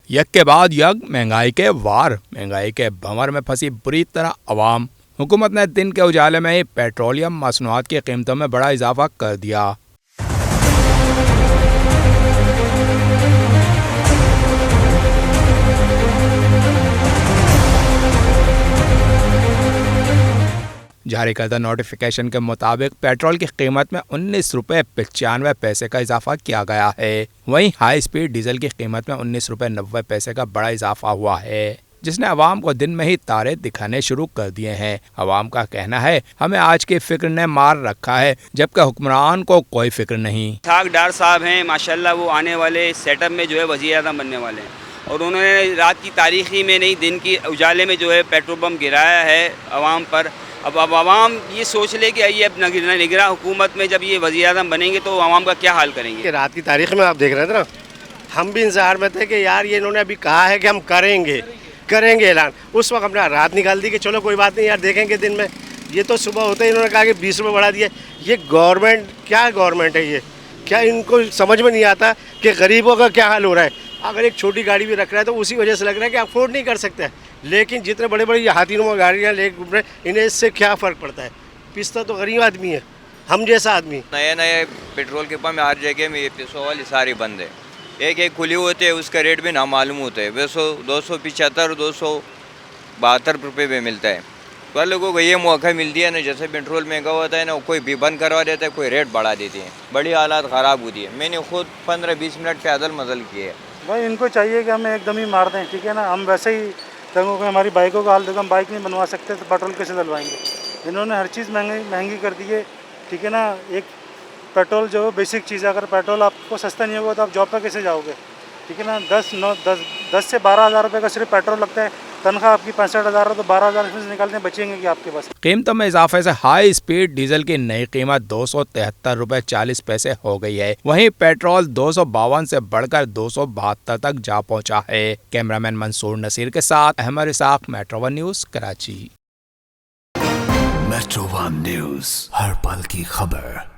यज्ञ के बाद यज्ञ, महंगाई के वार, महंगाई के भंवर में फंसी बुरी तरह अवाम। हुकूमत ने दिन के उजाले में ही पेट्रोलियम मसनूआत की कीमतों में बड़ा इजाफा कर दिया। जारी करदा नोटिफिकेशन के मुताबिक पेट्रोल की कीमत में 19 रुपये 95 पैसे का इजाफा किया गया है। वहीं हाई स्पीड डीजल की कीमत में 19 रुपये 90 पैसे का बड़ा इजाफा हुआ है, जिसने अवाम को दिन में ही तारे दिखाने शुरू कर दिए हैं। अवाम का कहना है, हमें आज की फिक्र ने मार रखा है, जबकि हुक्मरान को कोई फिक्र नहीं। ठाक डार साहब हैं माशाल्लाह, वो आने वाले सेटअप में जो है वज़ीर आज़म बनने वाले हैं और उन्होंने रात की तारीखी में नहीं दिन की उजाले में जो है पेट्रोल बम गिराया है अवाम पर। अब आवाम ये सोच ले कि ये अब निगरां हुकूमत में जब ये वज़ीर आज़म बनेंगे तो आवाम का क्या हाल करेंगे। रात की तारीख में आप देख रहे थे ना, हम भी इंतजार में थे कि यार ये इन्होंने अभी कहा है कि हम करेंगे ऐलान। उस वक्त अपना रात निकाल दी कि चलो कोई बात नहीं यार देखेंगे दिन में। ये तो सुबह होते ही इन्होंने कहा कि 20 रुपये बढ़ा दिए। ये गवर्नमेंट क्या गवर्नमेंट है ये? क्या इनको समझ में नहीं आता कि गरीबों का क्या हाल हो रहा है? अगर एक छोटी गाड़ी भी रख रहा है तो उसी वजह से लग रहा है कि अफोर्ड नहीं कर सकते, लेकिन जितने बड़े बड़े ये हाथीनुमा गाड़ियाँ ले घूम रहे हैं, इन्हें इससे क्या फ़र्क पड़ता है? पिसता तो गरीब आदमी है, हम जैसा आदमी। नए पेट्रोल के पंप में हर जगह में ये पिसों वाली सारी बंद है। एक खुली होते है, उसका रेट भी ना मालूम होता है। 275 272 रुपये में मिलता है। तो लोगों को ये मौका मिल दिया ना, जैसे पेट्रोल महंगा होता है ना, कोई भी बंद करवा देता है, कोई रेट बढ़ा देती है। बड़ी हालात ख़राब होती है। मैंने खुद 15-20 मिनट पैदल मजल किए है। भाई इनको चाहिए कि हमें एकदम ही मार दें, ठीक है ना। हम वैसे ही तंगों को, हमारी बाइकों का हाल देखो, हम बाइक नहीं बनवा सकते तो पेट्रोल कैसे डलवाएंगे। इन्होंने हर चीज़ महंगी कर दी है, ठीक है ना। एक पेट्रोल जो बेसिक चीज़ है, अगर पेट्रोल आपको सस्ता नहीं होगा तो आप जॉब पर कैसे जाओगे, ठीक है ना। 10 से 12 हज़ार रुपये का सिर्फ पेट्रोल लगता है। तनख्वाह आपकी 65,000 है तो 12,000 इसमें से निकालने बचेंगे कि आपके पास। कीमतों में इजाफे से हाई स्पीड डीजल की नई कीमत 273 रुपये 40 पैसे हो गई है। वहीं पेट्रोल 252 से बढ़कर 272 तक जा पहुंचा है। कैमरामैन मंसूर नसीर के साथ Ahmed Ishaq, Metro One News, Karachi. Metro One News, हर पल की खबर।